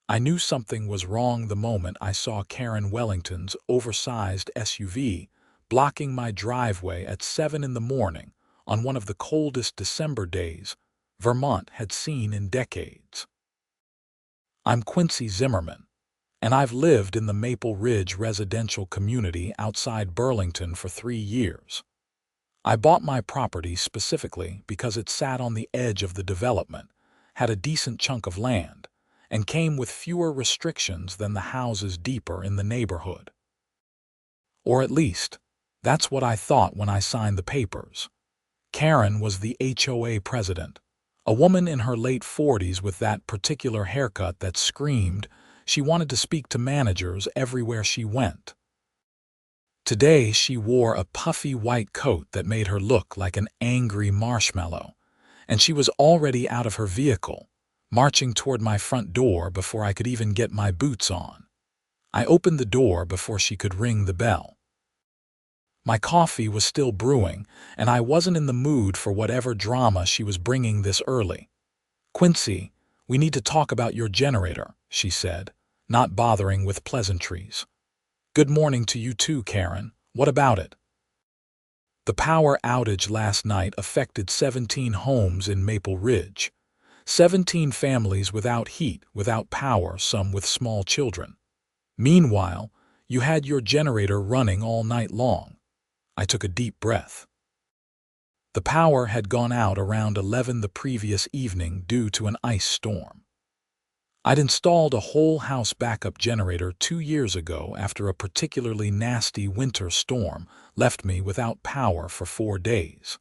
I knew something was wrong the moment I saw Karren Wellington's oversized SUV blocking my driveway at 7 in the morning on one of the coldest December days Vermont had seen in decades. I'm Quincy Zimmerman, and I've lived in the Maple Ridge residential community outside Burlington for 3 years. I bought my property specifically because it sat on the edge of the development, had a decent chunk of land, and came with fewer restrictions than the houses deeper in the neighborhood. Or at least, that's what I thought when I signed the papers. Karren was the HOA president, a woman in her late 40s with that particular haircut that screamed she wanted to speak to managers everywhere she went. Today she wore a puffy white coat that made her look like an angry marshmallow, and she was already out of her vehicle, marching toward my front door before I could even get my boots on. I opened the door before she could ring the bell. My coffee was still brewing, and I wasn't in the mood for whatever drama she was bringing this early. "Quincy, we need to talk about your generator," she said, not bothering with pleasantries. "Good morning to you too, Karren. What about it?" The power outage last night affected 17 homes in Maple Ridge. 17 families without heat, without power, some with small children. Meanwhile, you had your generator running all night long. I took a deep breath. The power had gone out around 11 the previous evening due to an ice storm. I'd installed a whole house backup generator 2 years ago after a particularly nasty winter storm left me without power for 4 days.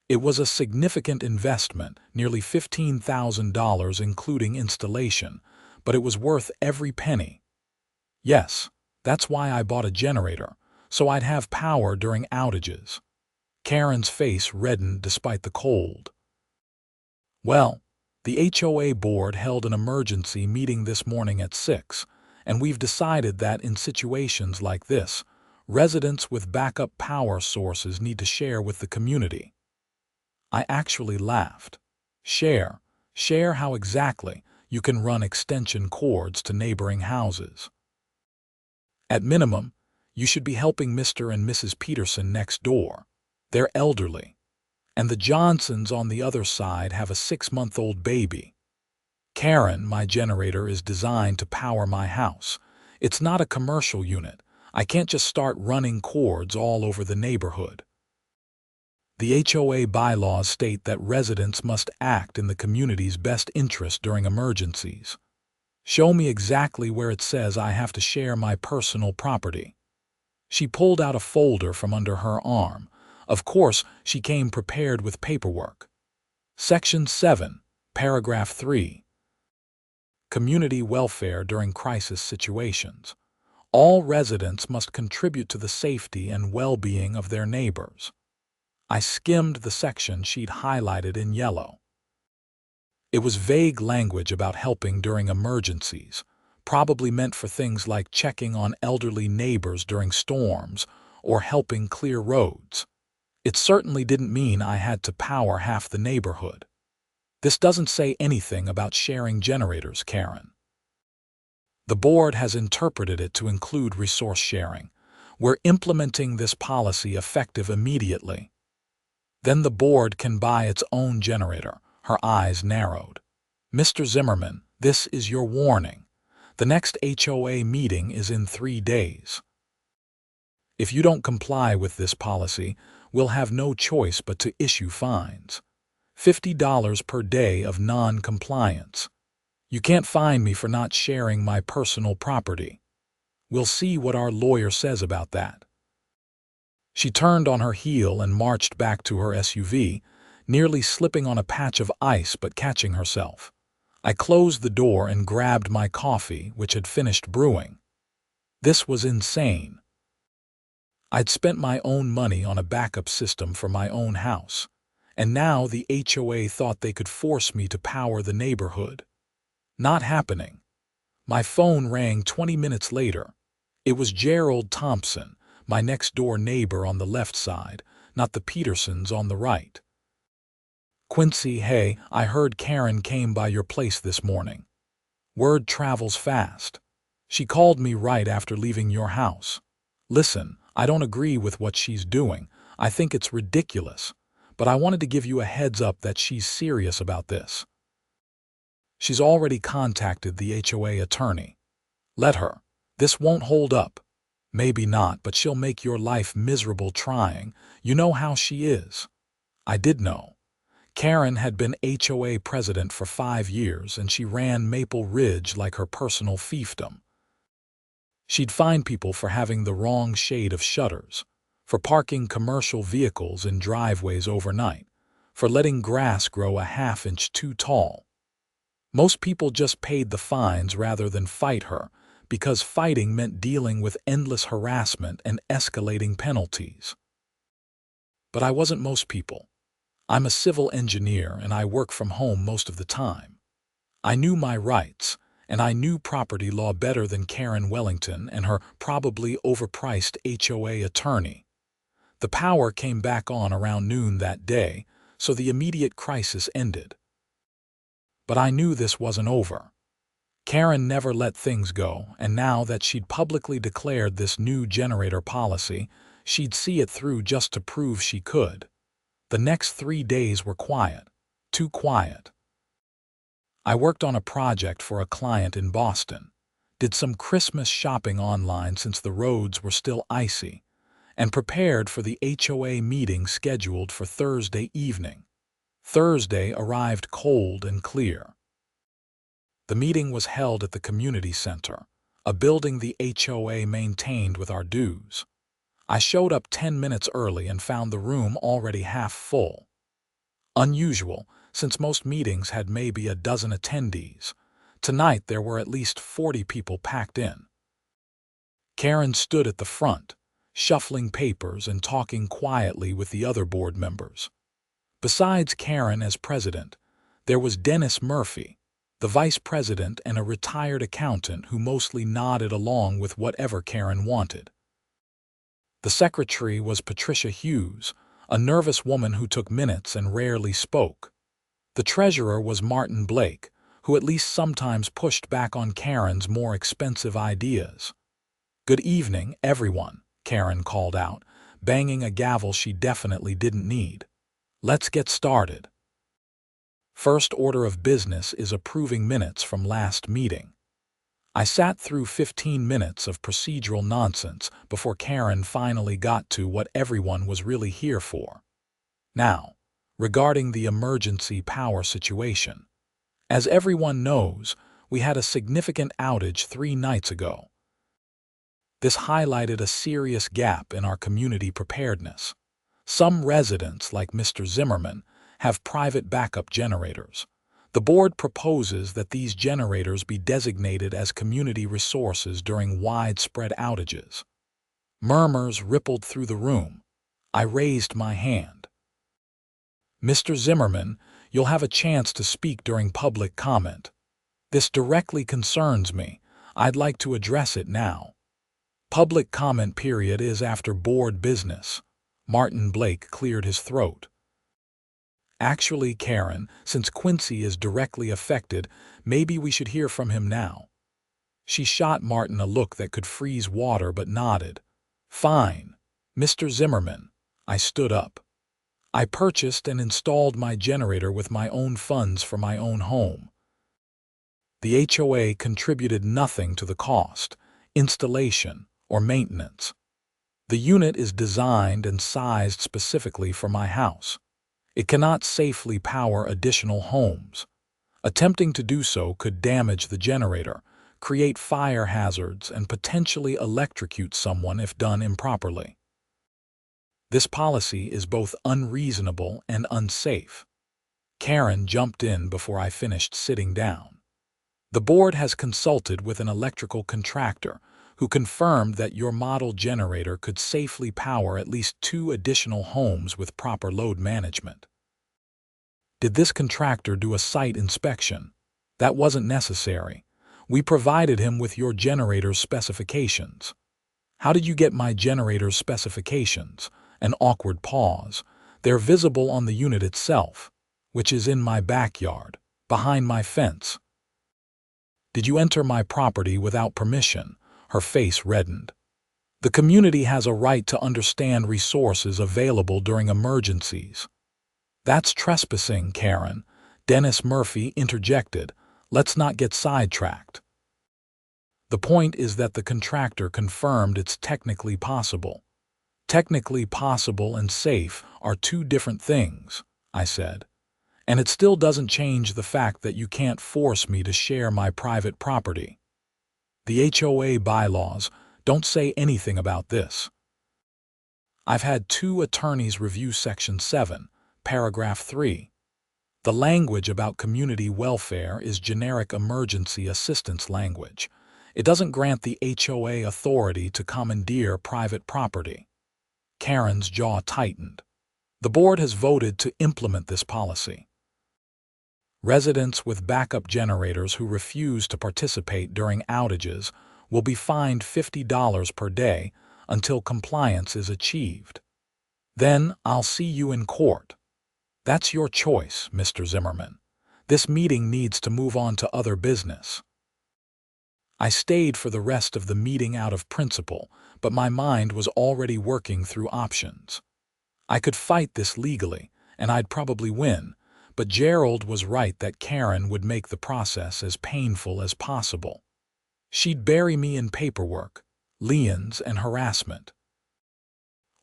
It was a significant investment, nearly $15,000 including installation, but it was worth every penny. Yes, that's why I bought a generator, so I'd have power during outages. Karren's face reddened despite the cold. "Well, the HOA board held an emergency meeting this morning at 6, and we've decided that in situations like this, residents with backup power sources need to share with the community." I actually laughed. Share? Share how exactly you can run extension cords to neighboring houses. At minimum, you should be helping Mr. and Mrs. Peterson next door. They're elderly. And the Johnsons on the other side have a 6-month-old baby. Karren, my generator is designed to power my house. It's not a commercial unit. I can't just start running cords all over the neighborhood. The HOA bylaws state that residents must act in the community's best interest during emergencies. Show me exactly where it says I have to share my personal property. She pulled out a folder from under her arm. Of course, she came prepared with paperwork. Section 7, Paragraph 3. Community welfare during crisis situations. All residents must contribute to the safety and well-being of their neighbors. I skimmed the section she'd highlighted in yellow. It was vague language about helping during emergencies, probably meant for things like checking on elderly neighbors during storms or helping clear roads. It certainly didn't mean I had to power half the neighborhood. This doesn't say anything about sharing generators, Karren. The board has interpreted it to include resource sharing. We're implementing this policy effective immediately. Then the board can buy its own generator. Her eyes narrowed. "Mr. Zimmerman, this is your warning. The next HOA meeting is in 3 days. If you don't comply with this policy, we'll have no choice but to issue fines. $50 per day of non-compliance. You can't fine me for not sharing my personal property. We'll see what our lawyer says about that." She turned on her heel and marched back to her SUV, nearly slipping on a patch of ice but catching herself. I closed the door and grabbed my coffee, which had finished brewing. This was insane. I'd spent my own money on a backup system for my own house, and now the HOA thought they could force me to power the neighborhood. Not happening. My phone rang 20 minutes later. It was Gerald Thompson, my next-door neighbor on the left side, not the Petersons on the right. "Quincy, hey, I heard Karren came by your place this morning. Word travels fast. She called me right after leaving your house. Listen, I don't agree with what she's doing. I think it's ridiculous. But I wanted to give you a heads up that she's serious about this. She's already contacted the HOA attorney. Let her. This won't hold up. Maybe not, but she'll make your life miserable trying. You know how she is. I did know. Karren had been HOA president for 5 years, and she ran Maple Ridge like her personal fiefdom. She'd fine people for having the wrong shade of shutters, for parking commercial vehicles in driveways overnight, for letting grass grow a half-inch too tall. Most people just paid the fines rather than fight her, because fighting meant dealing with endless harassment and escalating penalties. But I wasn't most people. I'm a civil engineer and I work from home most of the time. I knew my rights, and I knew property law better than Karren Wellington and her probably overpriced HOA attorney. The power came back on around noon that day, so the immediate crisis ended. But I knew this wasn't over. Karren never let things go, and now that she'd publicly declared this new generator policy, she'd see it through just to prove she could. The next 3 days were quiet. Too quiet. I worked on a project for a client in Boston, did some Christmas shopping online since the roads were still icy, and prepared for the HOA meeting scheduled for Thursday evening. Thursday arrived cold and clear. The meeting was held at the community center, a building the HOA maintained with our dues. I showed up 10 minutes early and found the room already half full. Unusual, since most meetings had maybe a dozen attendees. Tonight there were at least 40 people packed in. Karren stood at the front, shuffling papers and talking quietly with the other board members. Besides Karren as president, there was Dennis Murphy, the vice president and a retired accountant who mostly nodded along with whatever Karren wanted. The secretary was Patricia Hughes, a nervous woman who took minutes and rarely spoke. The treasurer was Martin Blake, who at least sometimes pushed back on Karren's more expensive ideas. "Good evening, everyone," Karren called out, banging a gavel she definitely didn't need. "Let's get started. First order of business is approving minutes from last meeting." I sat through 15 minutes of procedural nonsense before Karren finally got to what everyone was really here for. Now, regarding the emergency power situation. As everyone knows, we had a significant outage 3 nights ago. This highlighted a serious gap in our community preparedness. Some residents, like Mr. Zimmerman, have private backup generators. The board proposes that these generators be designated as community resources during widespread outages. Murmurs rippled through the room. I raised my hand. "Mr. Zimmerman, you'll have a chance to speak during public comment. This directly concerns me. I'd like to address it now." Public comment period is after board business. Martin Blake cleared his throat. "Actually, Karren, since Quincy is directly affected, maybe we should hear from him now." She shot Martin a look that could freeze water but nodded. "Fine. Mr. Zimmerman." I stood up. "I purchased and installed my generator with my own funds for my own home. The HOA contributed nothing to the cost, installation, or maintenance. The unit is designed and sized specifically for my house. It cannot safely power additional homes. Attempting to do so could damage the generator, create fire hazards, and potentially electrocute someone if done improperly. This policy is both unreasonable and unsafe." Karren jumped in before I finished sitting down. "The board has consulted with an electrical contractor who confirmed that your model generator could safely power at least 2 additional homes with proper load management." "Did this contractor do a site inspection?" "That wasn't necessary. We provided him with your generator's specifications." "How did you get my generator's specifications?" An awkward pause. "They're visible on the unit itself, which is in my backyard, behind my fence." Did you enter my property without permission? Her face reddened. The community has a right to understand resources available during emergencies. That's trespassing, Karren. Dennis Murphy interjected. Let's not get sidetracked. The point is that the contractor confirmed it's technically possible. Technically possible and safe are two different things, I said. And it still doesn't change the fact that you can't force me to share my private property. The HOA bylaws don't say anything about this. I've had 2 attorneys review Section 7, Paragraph 3. The language about community welfare is generic emergency assistance language. It doesn't grant the HOA authority to commandeer private property. Karren's jaw tightened. The board has voted to implement this policy. Residents with backup generators who refuse to participate during outages will be fined $50 per day until compliance is achieved. Then I'll see you in court. That's your choice, Mr. Zimmerman. This meeting needs to move on to other business. I stayed for the rest of the meeting out of principle, but my mind was already working through options. I could fight this legally, and I'd probably win, but Gerald was right that Karren would make the process as painful as possible. She'd bury me in paperwork, liens, and harassment.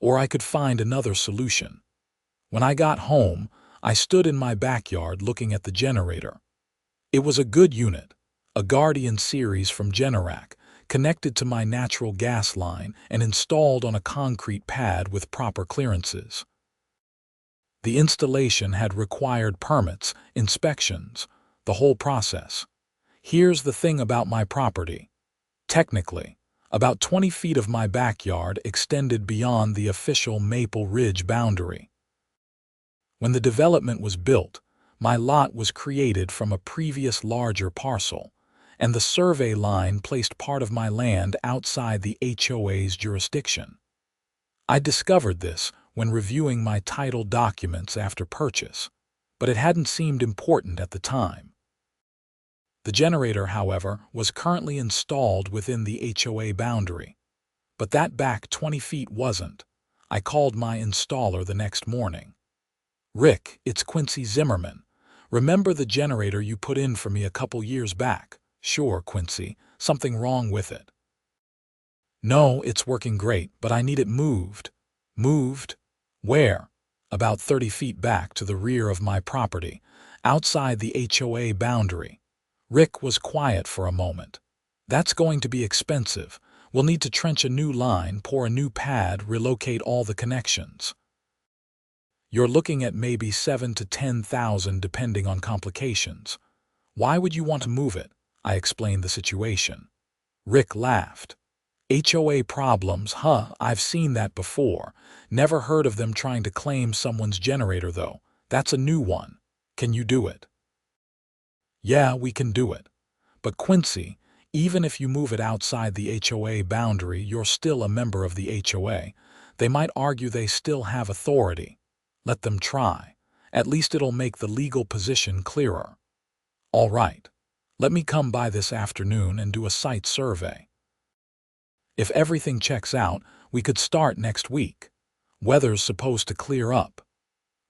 Or I could find another solution. When I got home, I stood in my backyard looking at the generator. It was a good unit, a Guardian series from Generac, connected to my natural gas line and installed on a concrete pad with proper clearances. The installation had required permits, inspections, the whole process. Here's the thing about my property. Technically, about 20 feet of my backyard extended beyond the official Maple Ridge boundary. When the development was built, my lot was created from a previous larger parcel, and the survey line placed part of my land outside the HOA's jurisdiction. I discovered this when reviewing my title documents after purchase, but it hadn't seemed important at the time. The generator, however, was currently installed within the HOA boundary, but that back 20 feet wasn't. I called my installer the next morning. "Rick, it's Quincy Zimmerman. Remember the generator you put in for me a couple years back?" "Sure, Quincy. Something wrong with it?" "No, it's working great, but I need it moved." "Moved? Where?" "About 30 feet back to the rear of my property, outside the HOA boundary." Rick was quiet for a moment. "That's going to be expensive. We'll need to trench a new line, pour a new pad, relocate all the connections. You're looking at maybe $7,000 to $10,000 depending on complications." "Why would you want to move it?" I explained the situation. Rick laughed. "HOA problems, huh? I've seen that before. Never heard of them trying to claim someone's generator, though. That's a new one. Can you do it?" "Yeah, we can do it. But Quincy, even if you move it outside the HOA boundary, you're still a member of the HOA. They might argue they still have authority. Let them try. At least it'll make the legal position clearer." "All right. Let me come by this afternoon and do a site survey. If everything checks out, we could start next week. Weather's supposed to clear up."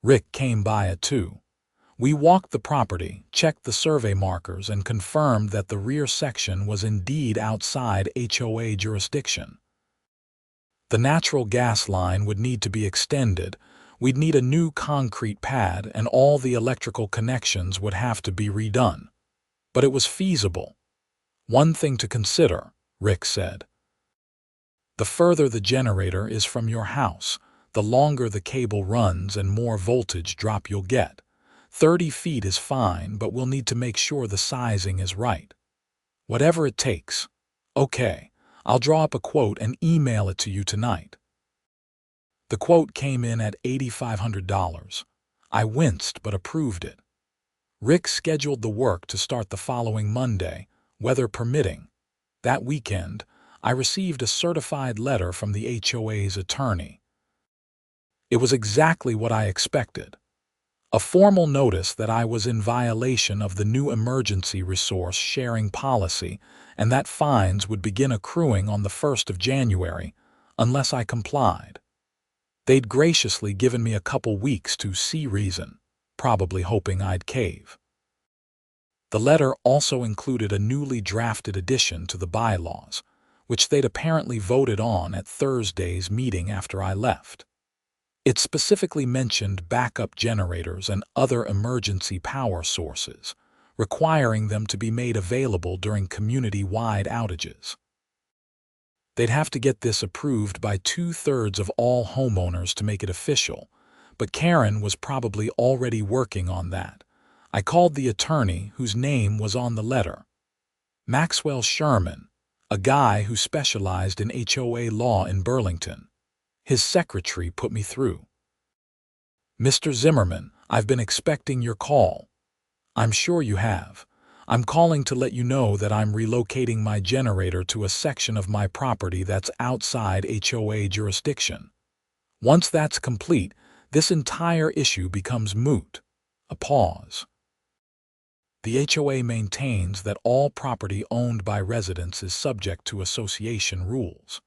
Rick came by at 2. We walked the property, checked the survey markers, and confirmed that the rear section was indeed outside HOA jurisdiction. The natural gas line would need to be extended. We'd need a new concrete pad, and all the electrical connections would have to be redone. But it was feasible. "One thing to consider," Rick said. "The further the generator is from your house, the longer the cable runs and more voltage drop you'll get. 30 feet is fine, but we'll need to make sure the sizing is right." "Whatever it takes." "Okay, I'll draw up a quote and email it to you tonight." The quote came in at $8,500. I winced but approved it. Rick scheduled the work to start the following Monday, weather permitting. That weekend, I received a certified letter from the HOA's attorney. It was exactly what I expected. A formal notice that I was in violation of the new emergency resource sharing policy and that fines would begin accruing on the 1st of January unless I complied. They'd graciously given me a couple weeks to see reason, probably hoping I'd cave. The letter also included a newly drafted addition to the bylaws, which they'd apparently voted on at Thursday's meeting after I left. It specifically mentioned backup generators and other emergency power sources, requiring them to be made available during community-wide outages. They'd have to get this approved by 2/3 of all homeowners to make it official, but Karren was probably already working on that. I called the attorney whose name was on the letter. Maxwell Sherman, a guy who specialized in HOA law in Burlington. His secretary put me through. "Mr. Zimmerman, I've been expecting your call." "I'm sure you have. I'm calling to let you know that I'm relocating my generator to a section of my property that's outside HOA jurisdiction. Once that's complete, this entire issue becomes moot." A pause. The HOA maintains that all property owned by residents is subject to association rules.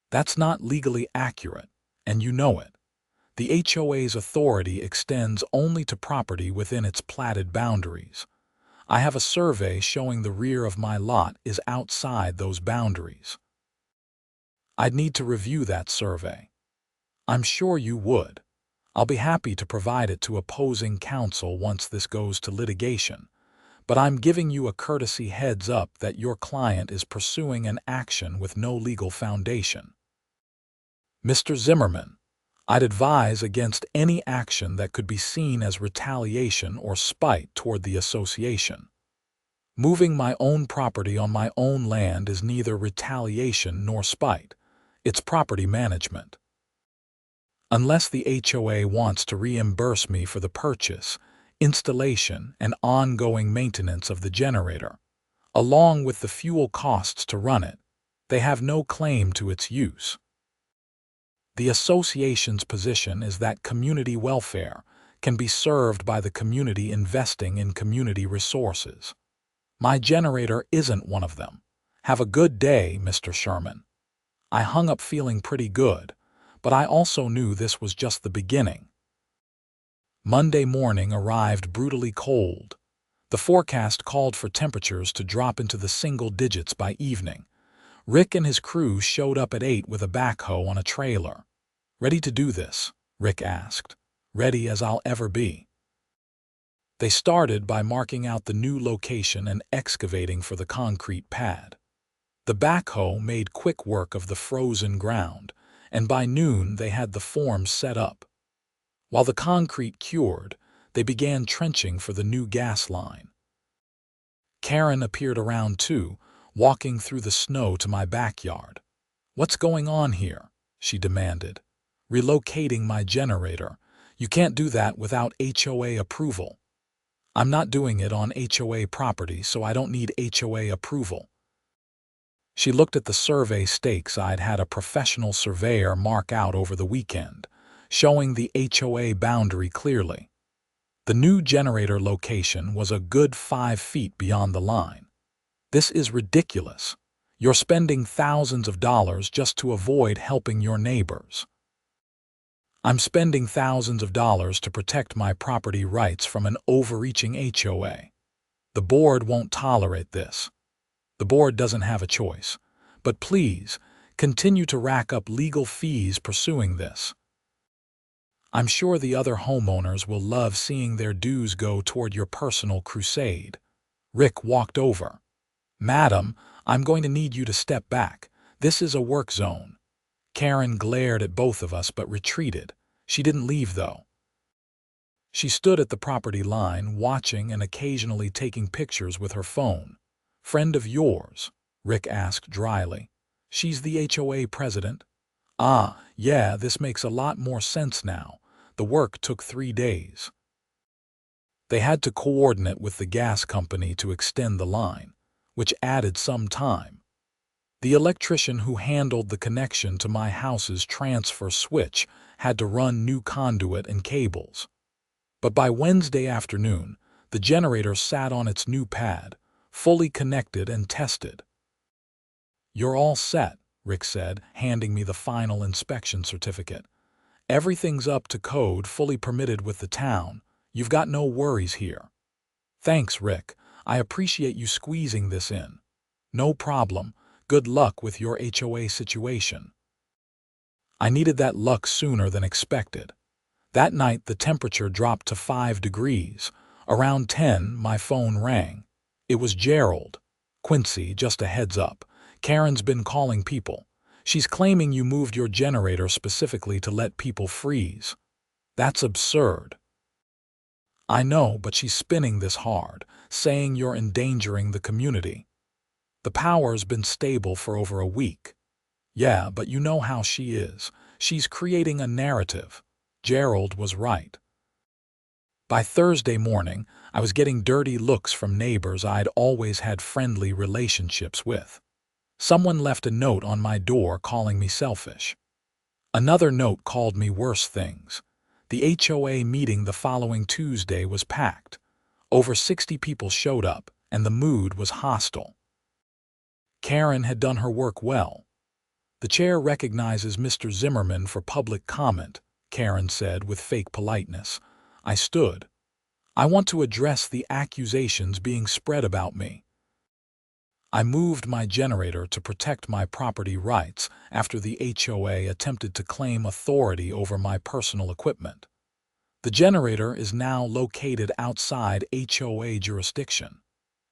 That's not legally accurate, and you know it. The HOA's authority extends only to property within its platted boundaries. I have a survey showing the rear of my lot is outside those boundaries. I'd need to review that survey. I'm sure you would. I'll be happy to provide it to opposing counsel once this goes to litigation, but I'm giving you a courtesy heads up that your client is pursuing an action with no legal foundation. Mr. Zimmerman, I'd advise against any action that could be seen as retaliation or spite toward the association. Moving my own property on my own land is neither retaliation nor spite. It's property management. Unless the HOA wants to reimburse me for the purchase, installation, and ongoing maintenance of the generator, along with the fuel costs to run it, they have no claim to its use. The association's position is that community welfare can be served by the community investing in community resources. My generator isn't one of them. Have a good day, Mr. Sherman. I hung up feeling pretty good, but I also knew this was just the beginning. Monday morning arrived brutally cold. The forecast called for temperatures to drop into the single digits by evening. Rick and his crew showed up at 8 with a backhoe on a trailer. "Ready to do this?" Rick asked. "Ready as I'll ever be." They started by marking out the new location and excavating for the concrete pad. The backhoe made quick work of the frozen ground, and by noon they had the forms set up. While the concrete cured, they began trenching for the new gas line. Karren appeared around too, walking through the snow to my backyard. "What's going on here?" she demanded. "Relocating my generator. You can't do that without HOA approval." "I'm not doing it on HOA property, so I don't need HOA approval." She looked at the survey stakes I'd had a professional surveyor mark out over the weekend, showing the HOA boundary clearly. The new generator location was a good 5 feet beyond the line. "This is ridiculous. You're spending thousands of dollars just to avoid helping your neighbors." "I'm spending thousands of dollars to protect my property rights from an overreaching HOA. The board won't tolerate this. The board doesn't have a choice. But please, continue to rack up legal fees pursuing this. I'm sure the other homeowners will love seeing their dues go toward your personal crusade." Rick walked over. "Madam, I'm going to need you to step back. This is a work zone." Karren glared at both of us but retreated. She didn't leave, though. She stood at the property line, watching and occasionally taking pictures with her phone. "Friend of yours?" Rick asked dryly. "She's the HOA president." "Ah, yeah, this makes a lot more sense now. The work took 3 days. They had to coordinate with the gas company to extend the line, which added some time. The electrician who handled the connection to my house's transfer switch had to run new conduit and cables. But by Wednesday afternoon, the generator sat on its new pad, fully connected and tested. "You're all set," Rick said, handing me the final inspection certificate. "Everything's up to code, fully permitted with the town. You've got no worries here." "Thanks, Rick. I appreciate you squeezing this in." "No problem. Good luck with your HOA situation." I needed that luck sooner than expected. That night, the temperature dropped to 5 degrees. Around 10, my phone rang. It was Gerald. "Quincy, just a heads up. Karren's been calling people. She's claiming you moved your generator specifically to let people freeze." "That's absurd." "I know, but she's spinning this hard, saying you're endangering the community." "The power's been stable for over a week." "Yeah, but you know how she is. She's creating a narrative." Gerald was right. By Thursday morning, I was getting dirty looks from neighbors I'd always had friendly relationships with. Someone left a note on my door calling me selfish. Another note called me worse things. The HOA meeting the following Tuesday was packed. Over 60 people showed up, and the mood was hostile. Karren had done her work well. "The chair recognizes Mr. Zimmerman for public comment," Karren said with fake politeness. I stood. "I want to address the accusations being spread about me." I moved my generator to protect my property rights after the HOA attempted to claim authority over my personal equipment. The generator is now located outside HOA jurisdiction.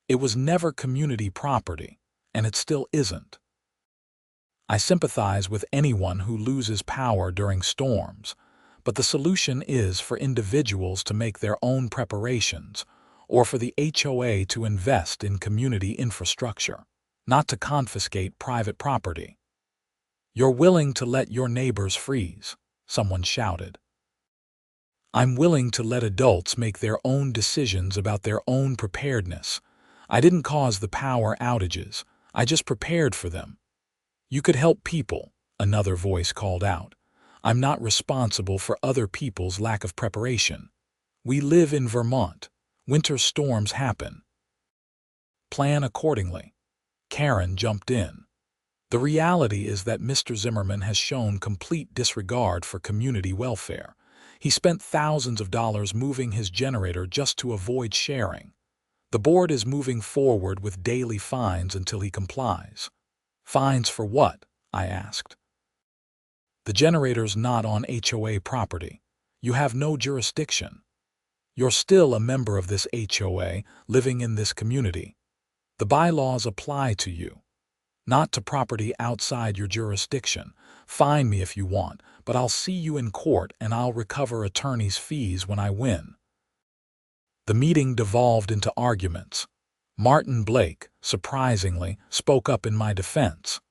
It was never community property, and it still isn't. I sympathize with anyone who loses power during storms, but the solution is for individuals to make their own preparations, or for the HOA to invest in community infrastructure, not to confiscate private property. "You're willing to let your neighbors freeze," someone shouted. "I'm willing to let adults make their own decisions about their own preparedness. I didn't cause the power outages. I just prepared for them." "You could help people," another voice called out. "I'm not responsible for other people's lack of preparation. We live in Vermont. Winter storms happen. Plan accordingly." Karren jumped in. "The reality is that Mr. Zimmerman has shown complete disregard for community welfare. He spent thousands of dollars moving his generator just to avoid sharing. The board is moving forward with daily fines until he complies." "Fines for what?" I asked. "The generator's not on HOA property. You have no jurisdiction. You're still a member of this HOA, living in this community. The bylaws apply to you, not to property outside your jurisdiction. Fine me if you want, but I'll see you in court and I'll recover attorney's fees when I win." The meeting devolved into arguments. Martin Blake, surprisingly, spoke up in my defense.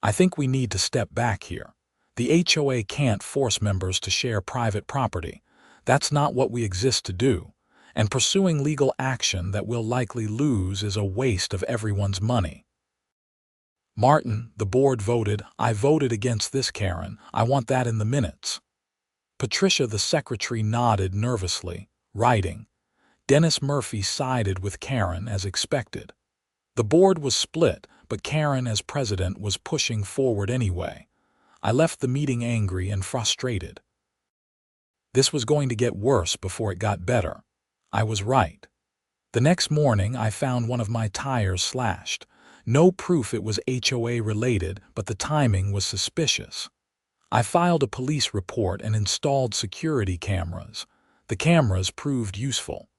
"I think we need to step back here. The HOA can't force members to share private property. That's not what we exist to do. And pursuing legal action that we'll likely lose is a waste of everyone's money." "Martin, the board voted." "I voted against this, Karren. I want that in the minutes." Patricia, the secretary, nodded nervously, writing. Dennis Murphy sided with Karren as expected. The board was split, but Karren as president was pushing forward anyway. I left the meeting angry and frustrated. This was going to get worse before it got better. I was right. The next morning, I found one of my tires slashed. No proof it was HOA related, but the timing was suspicious. I filed a police report and installed security cameras. The cameras proved useful.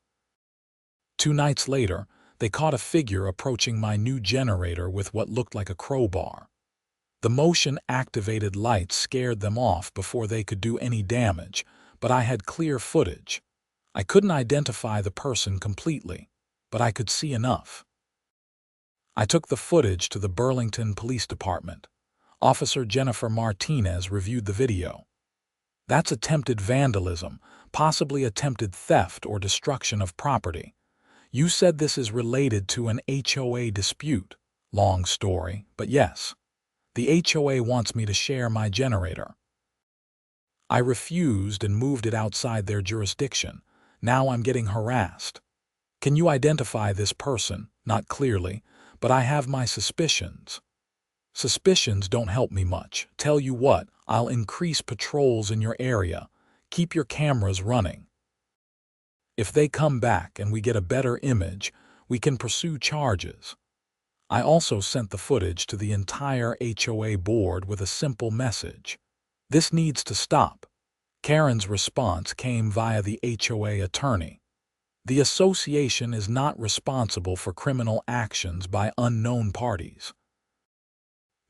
2 nights later, they caught a figure approaching my new generator with what looked like a crowbar. The motion-activated lights scared them off before they could do any damage, but I had clear footage. I couldn't identify the person completely, but I could see enough. I took the footage to the Burlington Police Department. Officer Jennifer Martinez reviewed the video. "That's attempted vandalism, possibly attempted theft or destruction of property. You said this is related to an HOA dispute." Long story, but yes. "The HOA wants me to share my generator." I refused and moved it outside their jurisdiction. Now I'm getting harassed. Can you identify this person? Not clearly, but I have my suspicions. Suspicions don't help me much. Tell you what, I'll increase patrols in your area. Keep your cameras running. If they come back and we get a better image, we can pursue charges. I also sent the footage to the entire HOA board with a simple message. This needs to stop. Karren's response came via the HOA attorney. The association is not responsible for criminal actions by unknown parties.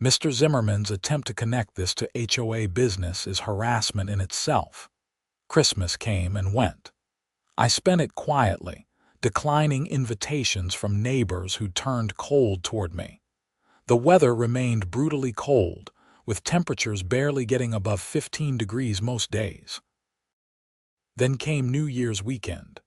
Mr. Zimmerman's attempt to connect this to HOA business is harassment in itself. Christmas came and went. I spent it quietly, declining invitations from neighbors who turned cold toward me. The weather remained brutally cold, with temperatures barely getting above 15 degrees most days. Then came New Year's weekend.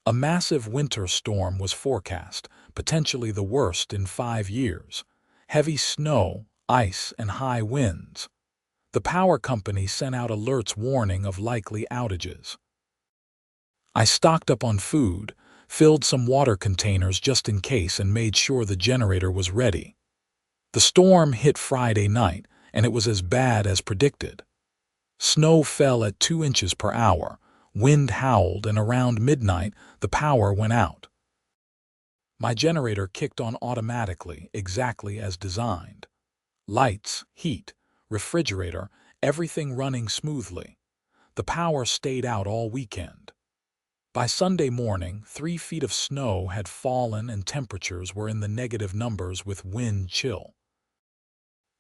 A massive winter storm was forecast, potentially the worst in 5 years. Heavy snow, ice, and high winds. The power company sent out alerts warning of likely outages. I stocked up on food, filled some water containers just in case, and made sure the generator was ready. The storm hit Friday night, and it was as bad as predicted. Snow fell at 2 inches per hour, wind howled, and around midnight the power went out. My generator kicked on automatically, exactly as designed. Lights, heat, refrigerator, everything running smoothly. The power stayed out all weekend. By Sunday morning, 3 feet of snow had fallen and temperatures were in the negative numbers with wind chill.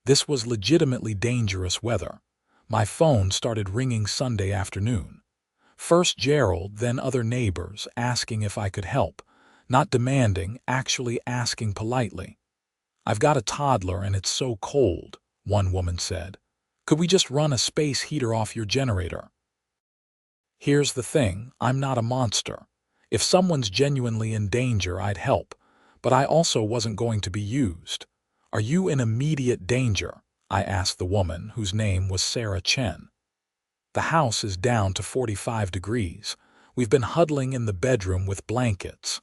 This was legitimately dangerous weather. My phone started ringing Sunday afternoon. First Gerald, then other neighbors, asking if I could help. Not demanding, actually asking politely. "I've got a toddler and it's so cold," one woman said. "Could we just run a space heater off your generator?" Here's the thing, I'm not a monster. If someone's genuinely in danger, I'd help, but I also wasn't going to be used. "Are you in immediate danger?" I asked the woman, whose name was Sarah Chen. "The house is down to 45 degrees. We've been huddling in the bedroom with blankets."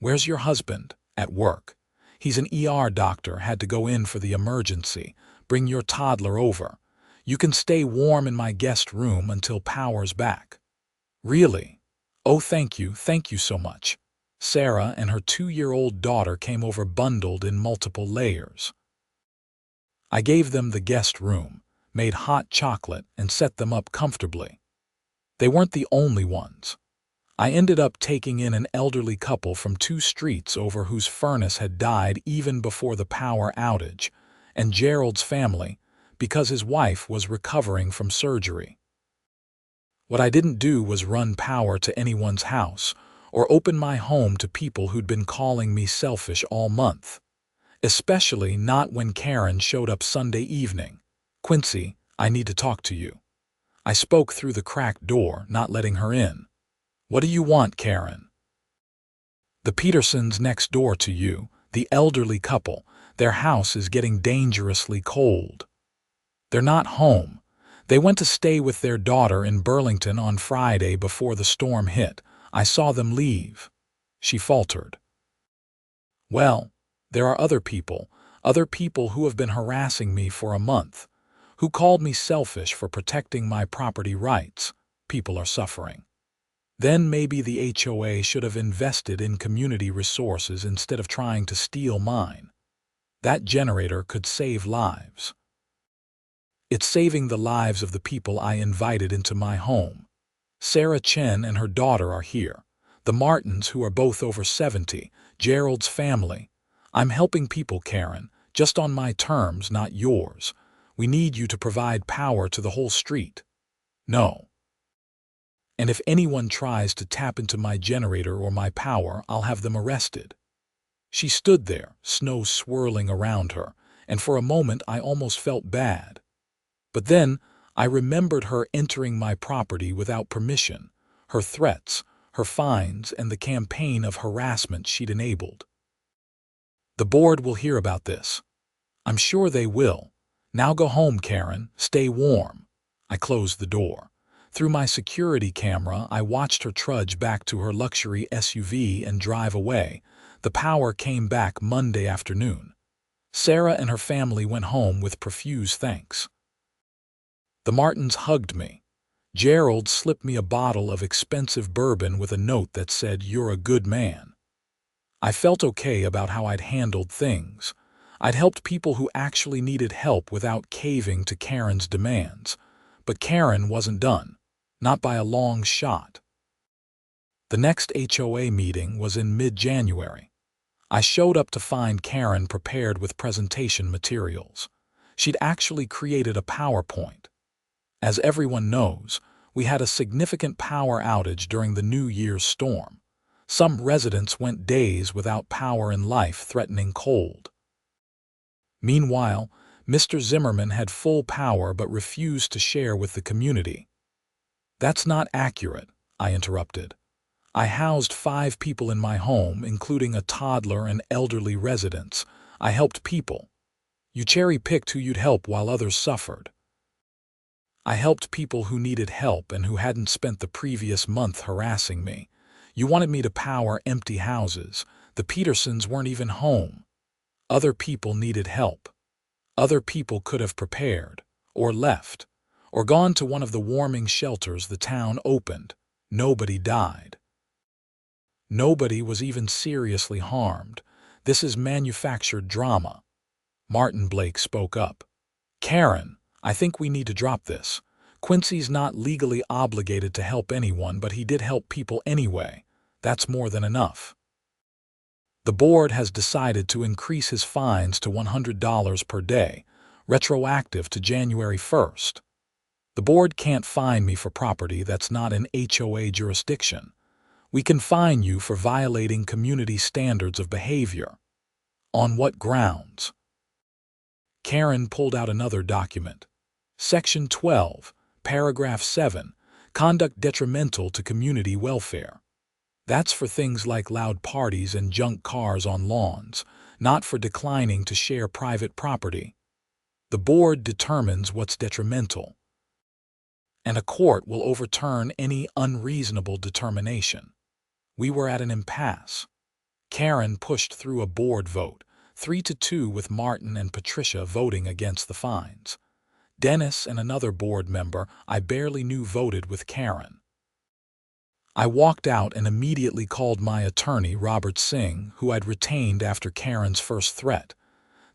"Where's your husband?" "At work. He's an ER doctor, had to go in for the emergency. Bring your toddler over. You can stay warm in my guest room until power's back." "Really? Oh, thank you so much." Sarah and her 2-year-old daughter came over bundled in multiple layers. I gave them the guest room, made hot chocolate, and set them up comfortably. They weren't the only ones. I ended up taking in an elderly couple from 2 streets over whose furnace had died even before the power outage, and Gerald's family, because his wife was recovering from surgery. What I didn't do was run power to anyone's house or open my home to people who'd been calling me selfish all month. Especially not when Karren showed up Sunday evening. "Quincy, I need to talk to you." I spoke through the cracked door, not letting her in. "What do you want, Karren?" "The Petersons next door to you, the elderly couple, their house is getting dangerously cold. They're not home. They went to stay with their daughter in Burlington on Friday before the storm hit. I saw them leave." She faltered. "Well, there are other people who have been harassing me for a month, who called me selfish for protecting my property rights. People are suffering. Then maybe the HOA should have invested in community resources instead of trying to steal mine. That generator could save lives. It's saving the lives of the people I invited into my home. Sarah Chen and her daughter are here. The Martins, who are both over 70, Gerald's family. I'm helping people, Karren, just on my terms, not yours. We need you to provide power to the whole street." "No. And if anyone tries to tap into my generator or my power, I'll have them arrested." She stood there, snow swirling around her, and for a moment I almost felt bad. But then I remembered her entering my property without permission, her threats, her fines, and the campaign of harassment she'd enabled. "The board will hear about this." "I'm sure they will. Now go home, Karren. Stay warm." I closed the door. Through my security camera, I watched her trudge back to her luxury SUV and drive away. The power came back Monday afternoon. Sarah and her family went home with profuse thanks. The Martins hugged me. Gerald slipped me a bottle of expensive bourbon with a note that said, "You're a good man." I felt okay about how I'd handled things. I'd helped people who actually needed help without caving to Karren's demands. But Karren wasn't done. Not by a long shot. The next HOA meeting was in mid-January. I showed up to find Karren prepared with presentation materials. She'd actually created a PowerPoint. As everyone knows, we had a significant power outage during the New Year's storm. Some residents went days without power and life-threatening cold. Meanwhile, Mr. Zimmerman had full power but refused to share with the community. "That's not accurate," I interrupted. "I housed 5 people in my home, including a toddler and elderly residents. I helped people. You cherry-picked who you'd help while others suffered." "I helped people who needed help and who hadn't spent the previous month harassing me. You wanted me to power empty houses. The Petersons weren't even home. Other people needed help. Other people could have prepared, or left, or gone to one of the warming shelters the town opened. Nobody died. Nobody was even seriously harmed. This is manufactured drama." Martin Blake spoke up. "Karren, I think we need to drop this. Quincy's not legally obligated to help anyone, but he did help people anyway. That's more than enough. The board has decided to increase his fines to $100 per day, retroactive to January 1st. The board can't fine me for property that's not in HOA jurisdiction. We can fine you for violating community standards of behavior." "On what grounds?" Karren pulled out another document. Section 12, Paragraph 7, Conduct detrimental to community welfare. That's for things like loud parties and junk cars on lawns, not for declining to share private property. The board determines what's detrimental, and a court will overturn any unreasonable determination. We were at an impasse. Karren pushed through a board vote, 3-2, with Martin and Patricia voting against the fines. Dennis and another board member I barely knew voted with Karren. I walked out and immediately called my attorney, Robert Singh, who I'd retained after Karren's first threat.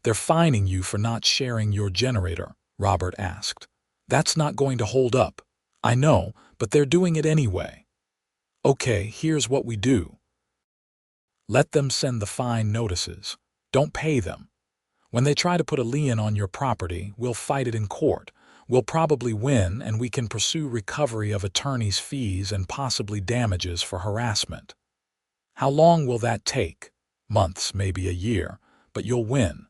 "They're fining you for not sharing your generator," Robert asked. "That's not going to hold up." "I know, but they're doing it anyway." "Okay, here's what we do. Let them send the fine notices. Don't pay them. When they try to put a lien on your property, we'll fight it in court. We'll probably win, and we can pursue recovery of attorney's fees and possibly damages for harassment. How long will that take? Months, maybe a year, but you'll win."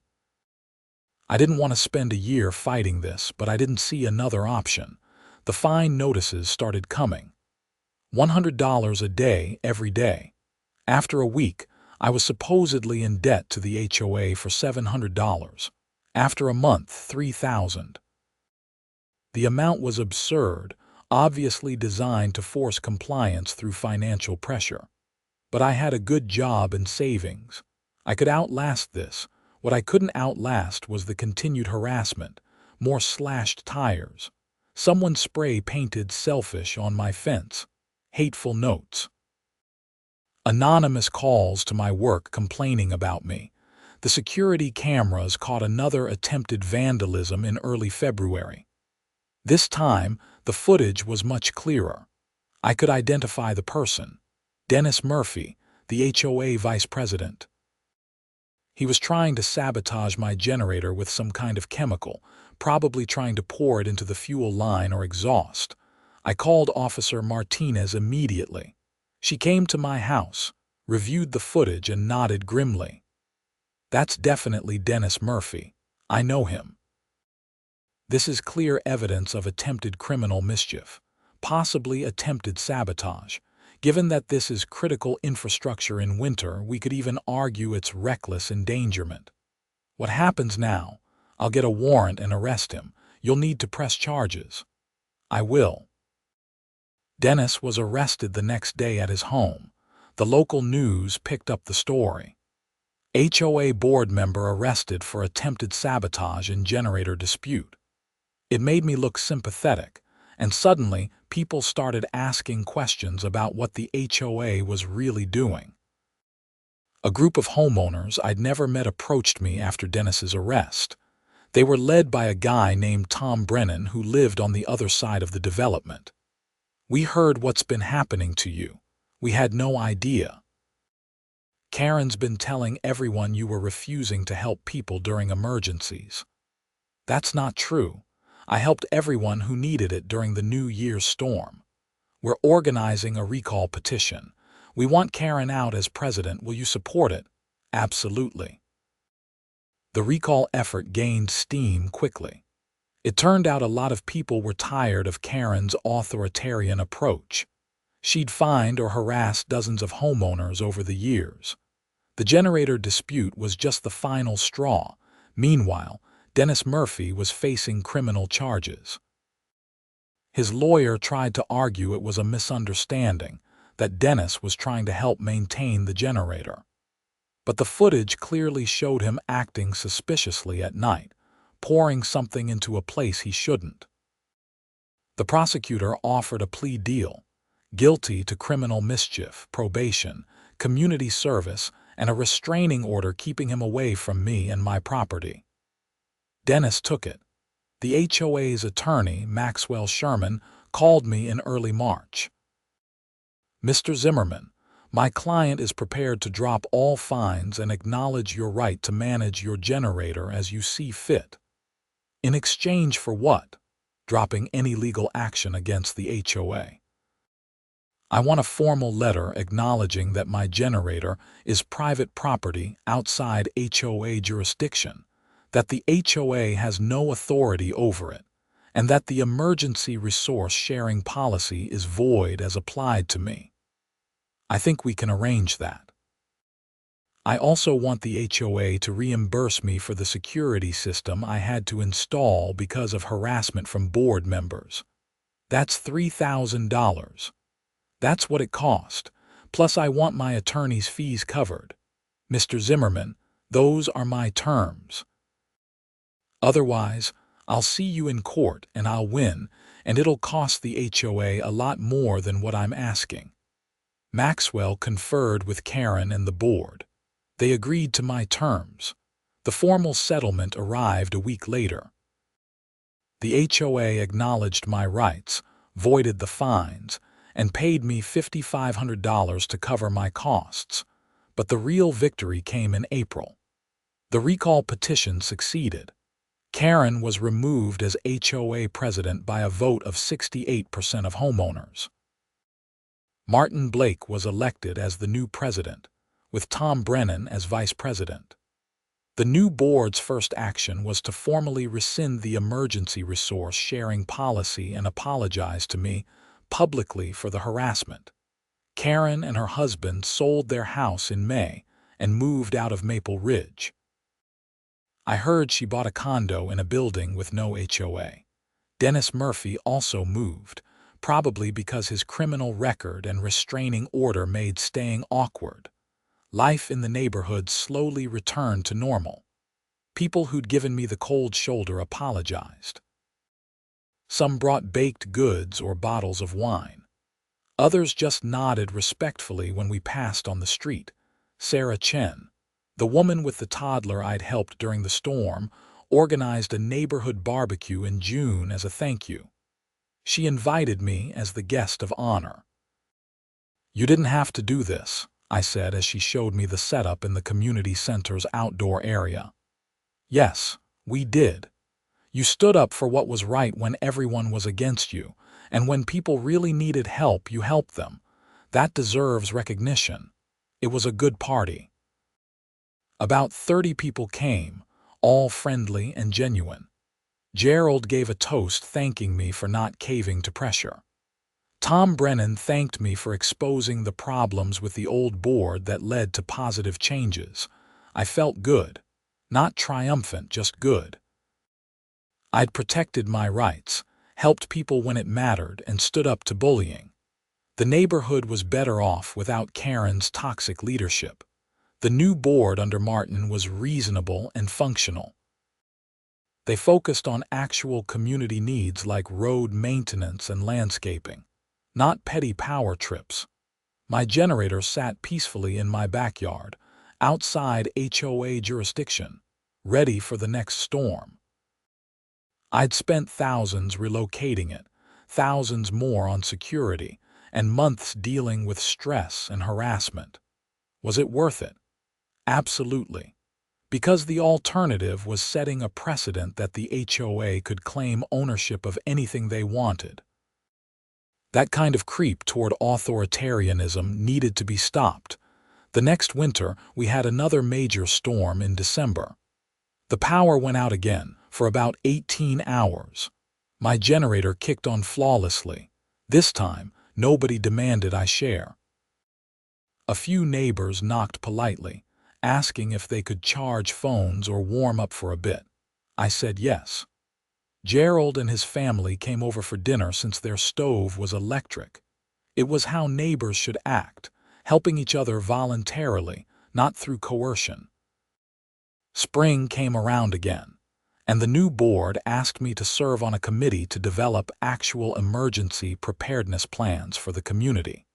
I didn't want to spend a year fighting this, but I didn't see another option. The fine notices started coming. $100 a day every day. After a week, I was supposedly in debt to the HOA for $700. After a month, $3,000. The amount was absurd, obviously designed to force compliance through financial pressure. But I had a good job and savings. I could outlast this. What I couldn't outlast was the continued harassment, more slashed tires. Someone spray-painted "selfish" on my fence. Hateful notes. Anonymous calls to my work complaining about me. The security cameras caught another attempted vandalism in early February. This time, the footage was much clearer. I could identify the person. Dennis Murphy, the HOA vice president. He was trying to sabotage my generator with some kind of chemical, probably trying to pour it into the fuel line or exhaust. I called Officer Martinez immediately. She came to my house, reviewed the footage, and nodded grimly. "That's definitely Dennis Murphy. I know him. This is clear evidence of attempted criminal mischief, possibly attempted sabotage. Given that this is critical infrastructure in winter, we could even argue it's reckless endangerment. What happens now? I'll get a warrant and arrest him. You'll need to press charges." "I will." Dennis was arrested the next day at his home. The local news picked up the story. HOA board member arrested for attempted sabotage and generator dispute. It made me look sympathetic, and suddenly people started asking questions about what the HOA was really doing. A group of homeowners I'd never met approached me after Dennis's arrest. They were led by a guy named Tom Brennan who lived on the other side of the development. "We heard what's been happening to you. We had no idea. Karren's been telling everyone you were refusing to help people during emergencies." "That's not true. I helped everyone who needed it during the New Year's storm. We're organizing a recall petition. We want Karren out as president. Will you support it?" "Absolutely." The recall effort gained steam quickly. It turned out a lot of people were tired of Karren's authoritarian approach. She'd fined or harassed dozens of homeowners over the years. The generator dispute was just the final straw. Meanwhile, Dennis Murphy was facing criminal charges. His lawyer tried to argue it was a misunderstanding, that Dennis was trying to help maintain the generator. But the footage clearly showed him acting suspiciously at night, pouring something into a place he shouldn't. The prosecutor offered a plea deal: guilty to criminal mischief, probation, community service, and a restraining order keeping him away from me and my property. Dennis took it. The HOA's attorney, Maxwell Sherman, called me in early March. "Mr. Zimmerman, my client is prepared to drop all fines and acknowledge your right to manage your generator as you see fit." "In exchange for what?" "Dropping any legal action against the HOA. I want a formal letter acknowledging that my generator is private property outside HOA jurisdiction, that the HOA has no authority over it, and that the emergency resource sharing policy is void as applied to me. I think we can arrange that. I also want the HOA to reimburse me for the security system I had to install because of harassment from board members. That's $3,000. That's what it cost. Plus I want my attorney's fees covered. Mr. Zimmerman, those are my terms. Otherwise, I'll see you in court and I'll win, and it'll cost the HOA a lot more than what I'm asking." Maxwell conferred with Karren and the board. They agreed to my terms. The formal settlement arrived a week later. The HOA acknowledged my rights, voided the fines, and paid me $5,500 to cover my costs. But the real victory came in April. The recall petition succeeded. Karren was removed as HOA president by a vote of 68% of homeowners. Martin Blake was elected as the new president, with Tom Brennan as vice president. The new board's first action was to formally rescind the emergency resource sharing policy and apologize to me publicly for the harassment. Karren and her husband sold their house in May and moved out of Maple Ridge. I heard she bought a condo in a building with no HOA. Dennis Murphy also moved, probably because his criminal record and restraining order made staying awkward. Life in the neighborhood slowly returned to normal. People who'd given me the cold shoulder apologized. Some brought baked goods or bottles of wine. Others just nodded respectfully when we passed on the street. Sarah Chen, the woman with the toddler I'd helped during the storm, organized a neighborhood barbecue in June as a thank you. She invited me as the guest of honor. "You didn't have to do this," I said as she showed me the setup in the community center's outdoor area. "Yes, we did. You stood up for what was right when everyone was against you, and when people really needed help, you helped them. That deserves recognition. It was a good party." About 30 people came, all friendly and genuine. Gerald gave a toast thanking me for not caving to pressure. Tom Brennan thanked me for exposing the problems with the old board that led to positive changes. I felt good. Not triumphant, just good. I'd protected my rights, helped people when it mattered, and stood up to bullying. The neighborhood was better off without Karren's toxic leadership. The new board under Martin was reasonable and functional. They focused on actual community needs like road maintenance and landscaping, not petty power trips. My generator sat peacefully in my backyard, outside HOA jurisdiction, ready for the next storm. I'd spent thousands relocating it, thousands more on security, and months dealing with stress and harassment. Was it worth it? Absolutely. Because the alternative was setting a precedent that the HOA could claim ownership of anything they wanted. That kind of creep toward authoritarianism needed to be stopped. The next winter, we had another major storm in December. The power went out again for about 18 hours. My generator kicked on flawlessly. This time, nobody demanded I share. A few neighbors knocked politely, asking if they could charge phones or warm up for a bit. I said yes. Gerald and his family came over for dinner since their stove was electric. It was how neighbors should act, helping each other voluntarily, not through coercion. Spring came around again, and the new board asked me to serve on a committee to develop actual emergency preparedness plans for the community.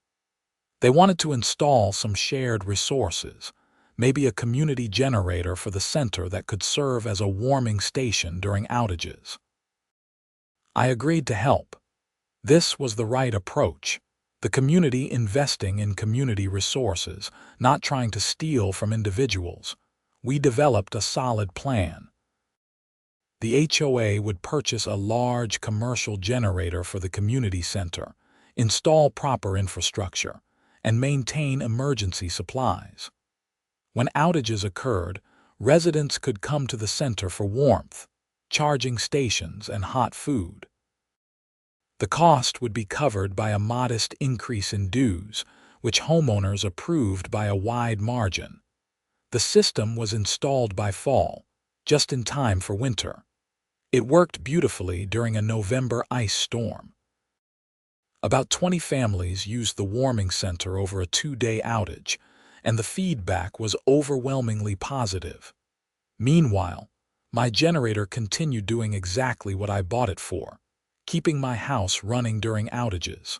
They wanted to install some shared resources, maybe a community generator for the center that could serve as a warming station during outages. I agreed to help. This was the right approach, the community investing in community resources, not trying to steal from individuals. We developed a solid plan. The HOA would purchase a large commercial generator for the community center, install proper infrastructure, and maintain emergency supplies. When outages occurred, residents could come to the center for warmth, charging stations, and hot food. The cost would be covered by a modest increase in dues, which homeowners approved by a wide margin. The system was installed by fall, just in time for winter. It worked beautifully during a November ice storm. About 20 families used the warming center over a 2-day outage, and the feedback was overwhelmingly positive. Meanwhile, my generator continued doing exactly what I bought it for, keeping my house running during outages.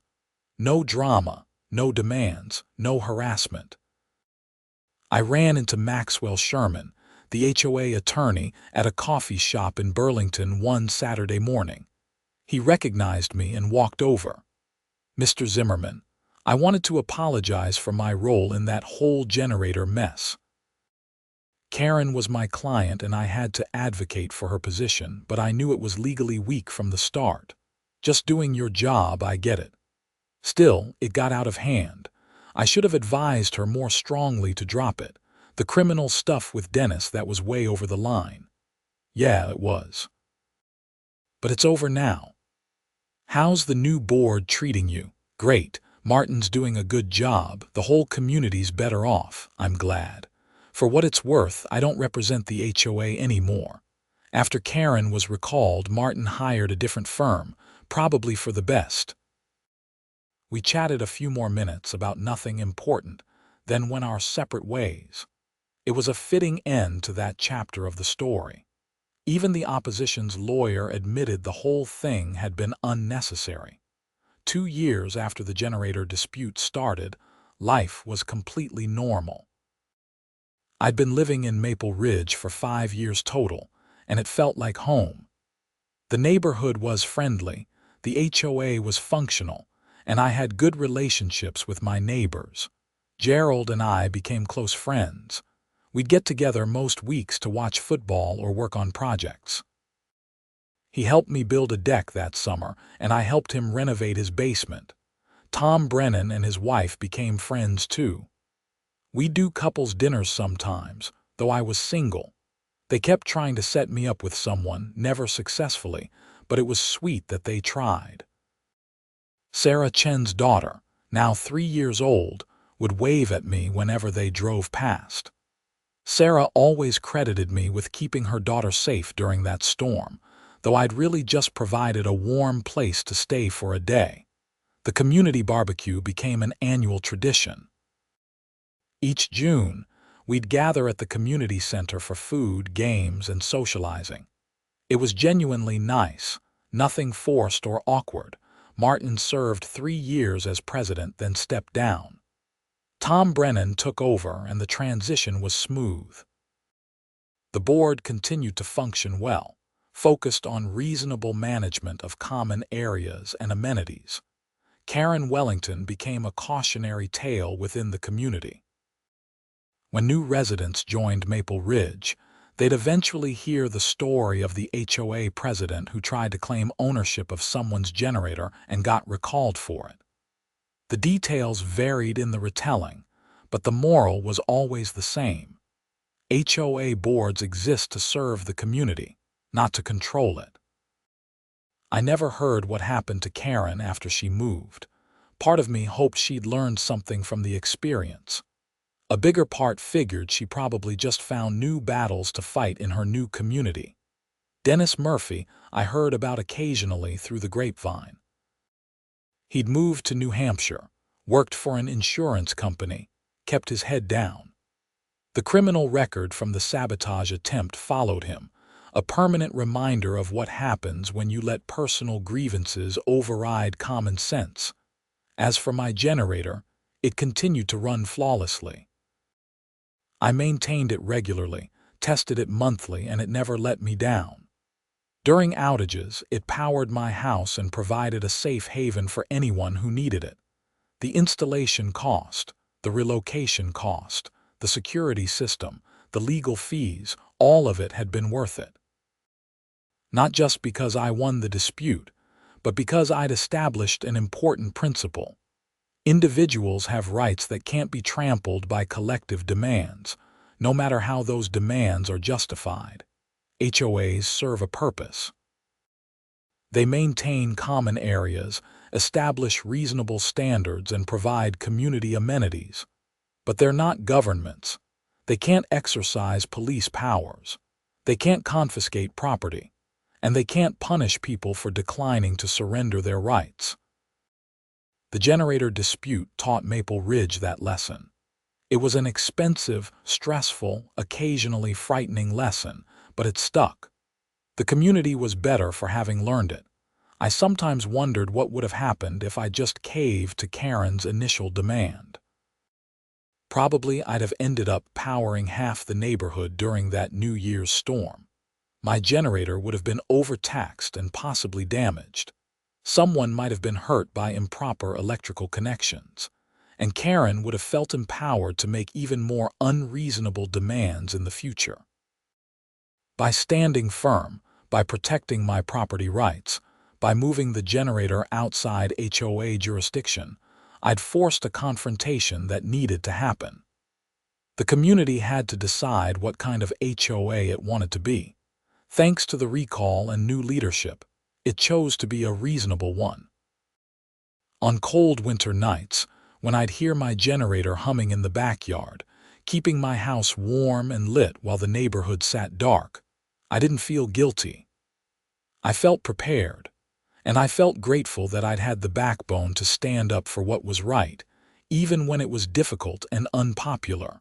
No drama, no demands, no harassment. I ran into Maxwell Sherman, the HOA attorney, at a coffee shop in Burlington one Saturday morning. He recognized me and walked over. "Mr. Zimmerman, I wanted to apologize for my role in that whole generator mess. Karren was my client and I had to advocate for her position, but I knew it was legally weak from the start. Just doing your job, I get it. Still, it got out of hand. I should have advised her more strongly to drop it. The criminal stuff with Dennis, that was way over the line." "Yeah, it was. But it's over now. How's the new board treating you?" "Great. Martin's doing a good job. The whole community's better off. I'm glad. For what it's worth, I don't represent the HOA anymore. After Karren was recalled, Martin hired a different firm, probably for the best." We chatted a few more minutes about nothing important, then went our separate ways. It was a fitting end to that chapter of the story. Even the opposition's lawyer admitted the whole thing had been unnecessary. 2 years after the generator dispute started, life was completely normal. I'd been living in Maple Ridge for 5 years total, and it felt like home. The neighborhood was friendly, the HOA was functional, and I had good relationships with my neighbors. Gerald and I became close friends. We'd get together most weeks to watch football or work on projects. He helped me build a deck that summer, and I helped him renovate his basement. Tom Brennan and his wife became friends too. We'd do couples dinners sometimes, though I was single. They kept trying to set me up with someone, never successfully, but it was sweet that they tried. Sarah Chen's daughter, now 3 years old, would wave at me whenever they drove past. Sarah always credited me with keeping her daughter safe during that storm, though I'd really just provided a warm place to stay for a day. The community barbecue became an annual tradition. Each June, we'd gather at the community center for food, games, and socializing. It was genuinely nice, nothing forced or awkward. Martin served 3 years as president, then stepped down. Tom Brennan took over, and the transition was smooth. The board continued to function well, focused on reasonable management of common areas and amenities. Karren Wellington became a cautionary tale within the community. When new residents joined Maple Ridge, they'd eventually hear the story of the HOA president who tried to claim ownership of someone's generator and got recalled for it. The details varied in the retelling, but the moral was always the same. HOA boards exist to serve the community, not to control it. I never heard what happened to Karren after she moved. Part of me hoped she'd learned something from the experience. A bigger part figured she probably just found new battles to fight in her new community. Dennis Murphy I heard about occasionally through the grapevine. He'd moved to New Hampshire, worked for an insurance company, kept his head down. The criminal record from the sabotage attempt followed him, a permanent reminder of what happens when you let personal grievances override common sense. As for my generator, it continued to run flawlessly. I maintained it regularly, tested it monthly, and it never let me down. During outages, it powered my house and provided a safe haven for anyone who needed it. The installation cost, the relocation cost, the security system, the legal fees, all of it had been worth it. Not just because I won the dispute, but because I'd established an important principle. Individuals have rights that can't be trampled by collective demands, no matter how those demands are justified. HOAs serve a purpose. They maintain common areas, establish reasonable standards, and provide community amenities. But they're not governments. They can't exercise police powers. They can't confiscate property. And they can't punish people for declining to surrender their rights. The generator dispute taught Maple Ridge that lesson. It was an expensive, stressful, occasionally frightening lesson, but it stuck. The community was better for having learned it. I sometimes wondered what would have happened if I just caved to Karren's initial demand. Probably I'd have ended up powering half the neighborhood during that New Year's storm. My generator would have been overtaxed and possibly damaged. Someone might have been hurt by improper electrical connections, and Karren would have felt empowered to make even more unreasonable demands in the future. By standing firm, by protecting my property rights, by moving the generator outside HOA jurisdiction, I'd forced a confrontation that needed to happen. The community had to decide what kind of HOA it wanted to be. Thanks to the recall and new leadership, it chose to be a reasonable one. On cold winter nights, when I'd hear my generator humming in the backyard, keeping my house warm and lit while the neighborhood sat dark, I didn't feel guilty. I felt prepared, and I felt grateful that I'd had the backbone to stand up for what was right, even when it was difficult and unpopular.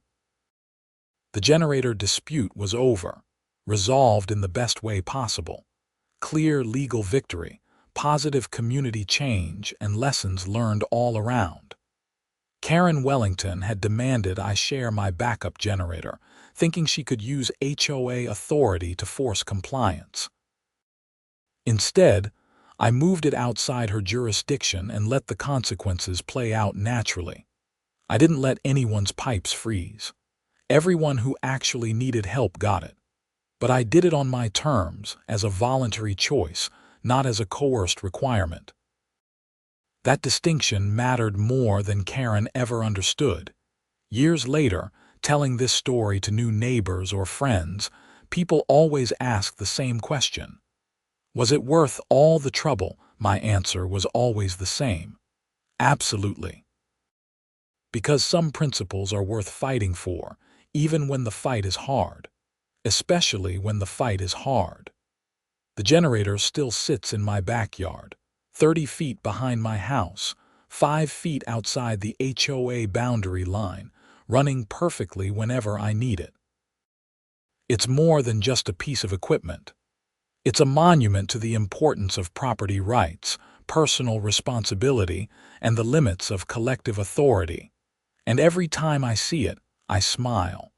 The generator dispute was over, resolved in the best way possible. Clear legal victory, positive community change, and lessons learned all around. Karren Wellington had demanded I share my backup generator, thinking she could use HOA authority to force compliance. Instead, I moved it outside her jurisdiction and let the consequences play out naturally. I didn't let anyone's pipes freeze. Everyone who actually needed help got it. But I did it on my terms, as a voluntary choice, not as a coerced requirement. That distinction mattered more than Karren ever understood. Years later, telling this story to new neighbors or friends, people always ask the same question. Was it worth all the trouble? My answer was always the same. Absolutely. Because some principles are worth fighting for, even when the fight is hard. Especially when the fight is hard. The generator still sits in my backyard, 30 feet behind my house, 5 feet outside the HOA boundary line, running perfectly whenever I need it. It's more than just a piece of equipment. It's a monument to the importance of property rights, personal responsibility, and the limits of collective authority. And every time I see it, I smile.